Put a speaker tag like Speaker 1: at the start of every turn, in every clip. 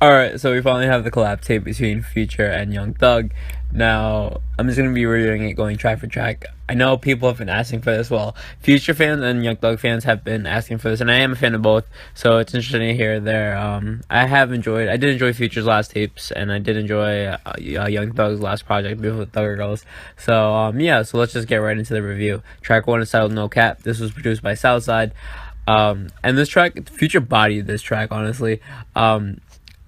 Speaker 1: Alright, so we finally have the collab tape between Future and Young Thug. Now, I'm just gonna be reviewing it going track for track. I know people have been asking for this. Well, Future fans and Young Thug fans have been asking for this, and I am a fan of both, so it's interesting to hear there. I did enjoy Future's last tapes, and I did enjoy Young Thug's last project, Beautiful Thugger Girls. So, yeah, so let's just get right into the review. Track 1 is titled No Cap. This was produced by Southside. And this track, Future bodied this track, honestly.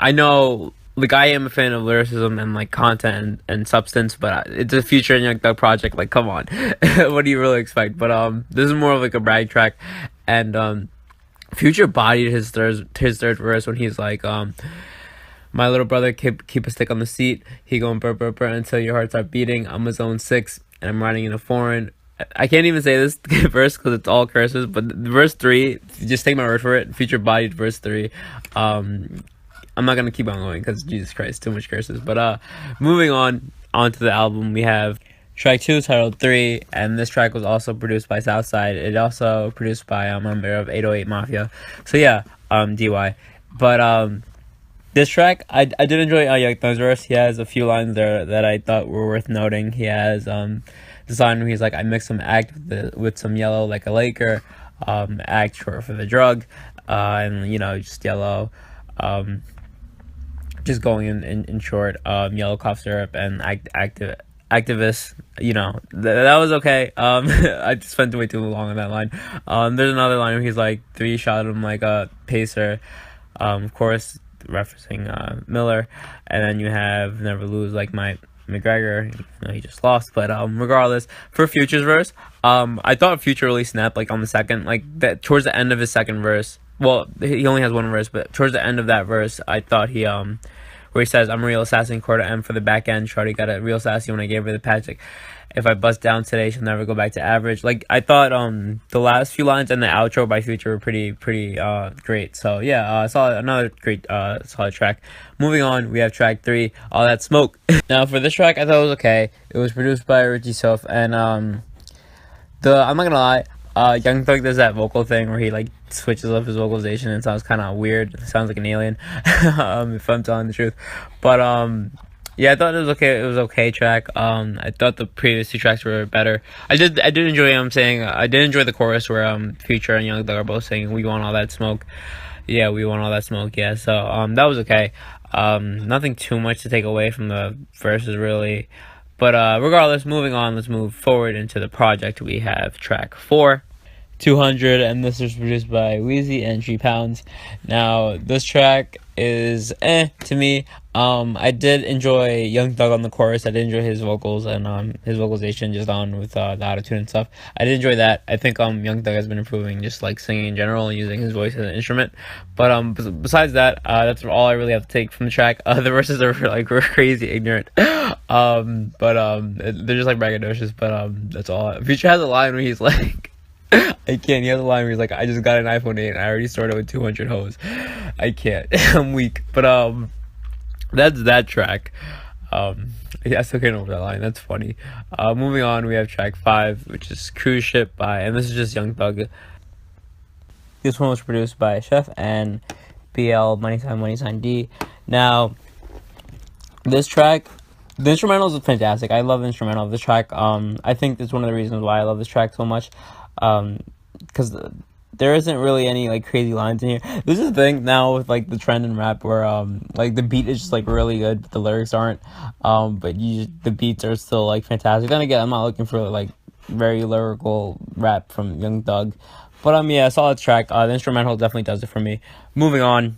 Speaker 1: I know, like, I am a fan of lyricism and, like, content and substance, but it's a Future and Young Thug project. Like, come on. What do you really expect? But, this is more of, like, a brag track. And, Future bodied his third verse when he's like, my little brother, keep a stick on the seat. He going burr, burr, burr until your heart start beating. I'm a zone 6, and I'm riding in a foreign. I can't even say this verse because it's all curses, but verse 3, just take my word for it. Future bodied verse 3. I'm not gonna keep on going because Jesus Christ, too much curses. But moving on to the album, we have track 2 titled 3, and this track was also produced by Southside. It also produced by a member of 808 Mafia. So yeah, DY. But this track, I did enjoy Young Thug's verse. He has a few lines there that I thought were worth noting. He has this line where he's like, I mix some act with some yellow like a Laker, act short for the drug, and just yellow. Just going in short, yellow cough syrup and activist, that was okay. I just spent way too long on that line. There's another line where he's like 3 shot him like a pacer, of course referencing Miller, and then you have never lose like my McGregor. He just lost, but regardless, for Future's verse, I thought Future really snapped like on the second, like that towards the end of his second verse. Well, he only has one verse, but towards the end of that verse, I thought he where he says, I'm a real assassin, quarter M for the back end. Shorty got a real sassy when I gave her the Patrick. If I bust down today, she'll never go back to average. Like, I thought the last few lines and the outro by Future were pretty great. So yeah, I saw another great solid track. Moving on, we have track 3, All That Smoke. Now for this track, I thought it was okay. It was produced by Richie Soph, and I'm not gonna lie, Young Thug does that vocal thing where he like switches up his vocalization and sounds kind of weird. It sounds like an alien, if I'm telling the truth. But yeah, I thought it was okay. It was okay track. I thought the previous 2 tracks were better. I did enjoy I did enjoy the chorus where Future and Young Thug are both saying we want all that smoke. Yeah, we want all that smoke. Yeah, so that was okay. Nothing too much to take away from the verses really. But regardless, moving on, let's move forward into the project. We have track 4, 200, and this is produced by Weezy and 3 Pounds. Now, this track is to me. I did enjoy Young Thug on the chorus. I did enjoy his vocals and his vocalization just on with the autotune and stuff. I did enjoy that. I think Young Thug has been improving just like singing in general and using his voice as an instrument. But besides that, that's all I really have to take from the track. The verses are like crazy ignorant. But they're just like braggadocious. But that's all. Future has a line where he's like, I can't. He has a line where he's like, I just got an iPhone 8 and I already started with 200 hoes. I can't. I'm weak. But that's that track. Yeah, I still can't remember that line. That's funny. Moving on, we have track 5, which is Cruise Ship and this is just Young Thug. This one was produced by Chef and BL Money Sign D. Now, this track, the instrumentals is fantastic. I love the instrumental of this track. I think it's one of the reasons why I love this track so much. Because there isn't really any like crazy lines in here. This is the thing now with like the trend in rap where like the beat is just like really good, but the lyrics aren't. But the beats are still like fantastic. Then again, I'm not looking for like very lyrical rap from Young Thug. But yeah, solid track. The instrumental definitely does it for me. Moving on,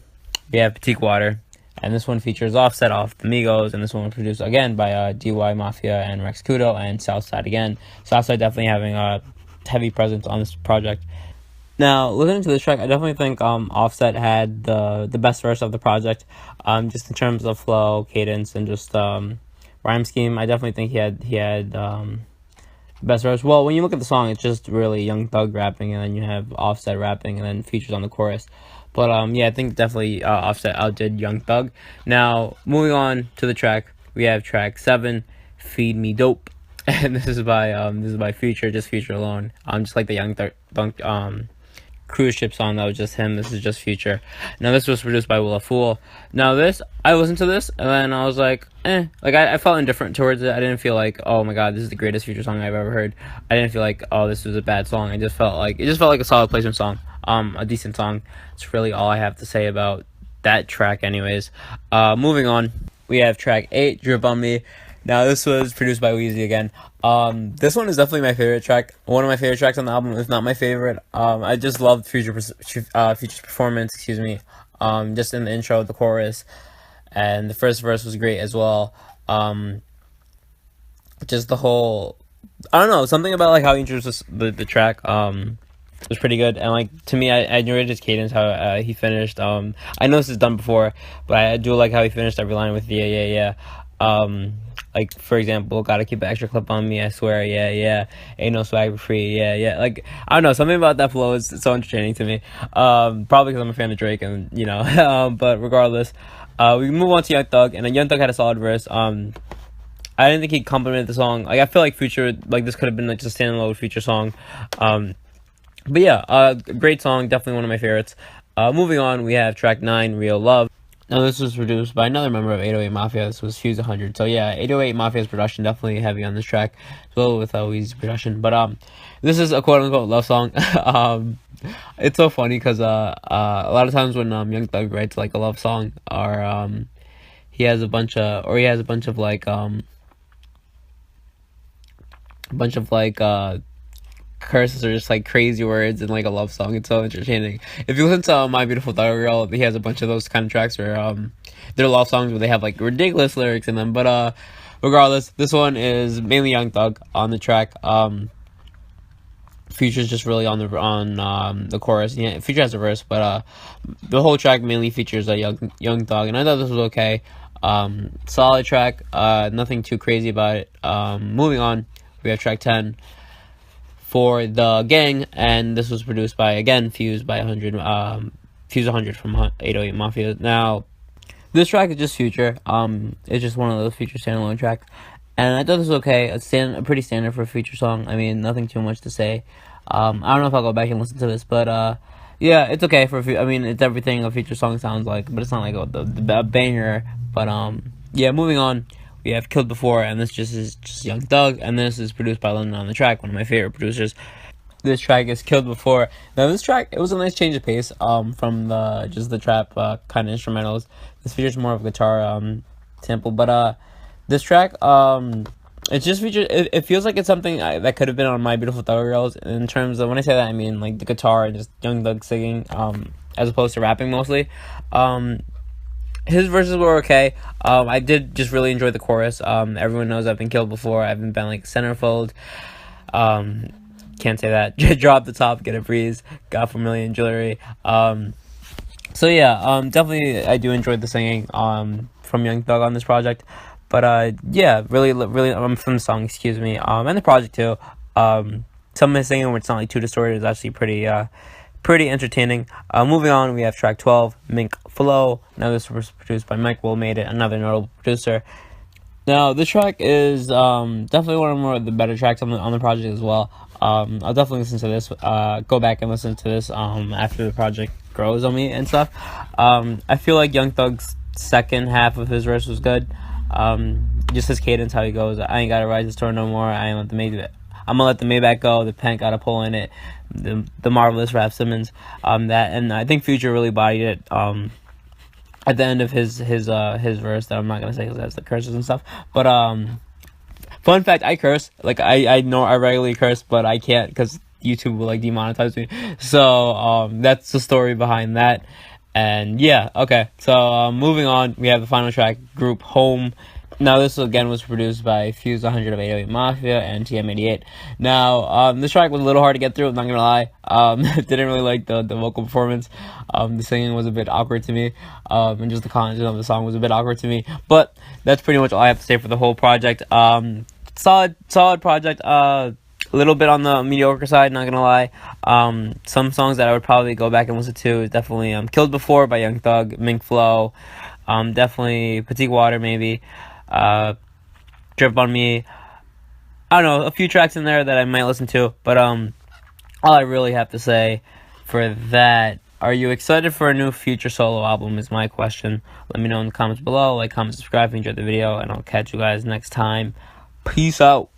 Speaker 1: we have Petite Water. And this one features Offset off the Migos, and this one was produced again by DY Mafia and Rex Kudo and Southside again. Southside definitely having a heavy presence on this project. Now, listening to this track, I definitely think Offset had the best verse of the project, just in terms of flow, cadence, and just rhyme scheme. I definitely think he had best verse. Well, when you look at the song, it's just really Young Thug rapping, and then you have Offset rapping, and then features on the chorus. But yeah, I think definitely Offset outdid Young Thug. Now, moving on to the track, we have track 7, Feed Me Dope. And this is by Future, just Future alone. Just like the Young Thug cruise ship song that was just him. This is just Future. Now this was produced by Will Fool. Now this, I listened to this and then I was like, like I felt indifferent towards it. I didn't feel like, oh my god, this is the greatest Future song I've ever heard. I didn't feel like, oh, this was a bad song. I just felt like it just felt like a solid placement song, a decent song. It's really all I have to say about that track. Anyways, moving on, we have track 8, Drip on Me. Now this was produced by Weezy again. This one is definitely my favorite track. One of my favorite tracks on the album, if not my favorite. I just loved Future's performance. Excuse me. Just in the intro, the chorus, and the first verse was great as well. Just the whole, I don't know, something about like how he introduced the track. Was pretty good, and like to me, I enjoyed his cadence, how he finished. I know this is done before, but I do like how he finished every line with yeah. Like, for example, gotta keep an extra clip on me, I swear, yeah. Ain't no swag for free, yeah. Like, I don't know, something about that flow is so entertaining to me. Probably because I'm a fan of Drake, and, you know, but regardless, we move on to Young Thug, and then Young Thug had a solid verse. I didn't think he complimented the song. Like, I feel like Future, like, this could have been, like, just a standalone Future song. But yeah, great song, definitely one of my favorites. Moving on, we have track 9, Real Love. Now, this was produced by another member of 808 Mafia. This was Fuse 100. So, yeah, 808 Mafia's production definitely heavy on this track, as well with Weezy's production. But this is a quote-unquote love song. It's so funny because a lot of times when Young Thug writes, like, a love song, or he has a bunch of curses or just like crazy words and like a love song. It's so entertaining. If you listen to My Beautiful Dark Girl, he has a bunch of those kind of tracks where they're love songs where they have like ridiculous lyrics in them. But regardless, this one is mainly Young Thug on the track. Future's just really on the chorus. Yeah, Future has a verse, but the whole track mainly features a Young Thug, and I thought this was okay. Solid track. Nothing too crazy about it. Moving on, we have track 10. For the Gang, and this was produced by, again, Fuse 100 from 808 Mafia. Now, this track is just Future. It's just one of those Future standalone tracks, and I thought this was okay. A pretty standard for a Future song. I mean, nothing too much to say. I don't know if I'll go back and listen to this, but yeah, it's okay for I mean, it's everything a Future song sounds like, but it's not like a banger. But yeah, moving on. We have Killed Before, and this is just Young Thug, and this is produced by London on the Track, one of my favorite producers. This track is Killed Before. Now, this track, it was a nice change of pace from the trap kind of instrumentals. This features more of a guitar sample, but this track, it just features, it feels like it's something that could have been on My Beautiful Dark Girls. In terms of, when I say that, I mean like the guitar and just Young Thug singing, as opposed to rapping mostly. His verses were okay. I did just really enjoy the chorus. Everyone knows I've been killed before. I haven't been like centerfold. Can't say that. Drop the top, get a breeze. Got for million jewelry. So yeah, definitely I do enjoy the singing from Young Thug on this project. But yeah, really from the song, excuse me, and the project too. Some of his singing, where it's not like too distorted, is actually pretty entertaining. Moving on, we have track 12, Mink Flow. Now this was produced by Mike Will Made It, another notable producer. Now this track is definitely one of the better tracks on the project as well. I'll definitely listen to this. Go back and listen to this after the project grows on me and stuff. I feel like Young Thug's second half of his verse was good. Just his cadence, how he goes. I ain't gotta ride this tour no more. I'm gonna let the Maybach go. The pen got a pull in it. The marvelous Rap Simmons. And I think Future really bodied it. At the end of his verse, that I'm not gonna say because that's the curses and stuff. But fun fact, I curse. Like I know I regularly curse, but I can't because YouTube will like demonetize me. So that's the story behind that. And yeah, okay. So moving on, we have the final track, Group Home. Now, this again was produced by Fuse 100 of 808 Mafia and TM88. Now, this track was a little hard to get through, I'm not gonna lie. Didn't really like the vocal performance. The singing was a bit awkward to me. And just the content of the song was a bit awkward to me. But that's pretty much all I have to say for the whole project. Solid project. A little bit on the mediocre side, not gonna lie. Some songs that I would probably go back and listen to is definitely Killed Before by Young Thug, Mink Flow. Definitely Petite Water, maybe. Drip on Me. I don't know, a few tracks in there that I might listen to, but all I really have to say for that. Are you excited for a new Future solo album is my question. Let me know in the comments below. Like, comment, subscribe if you enjoyed the video, and I'll catch you guys next time. Peace out.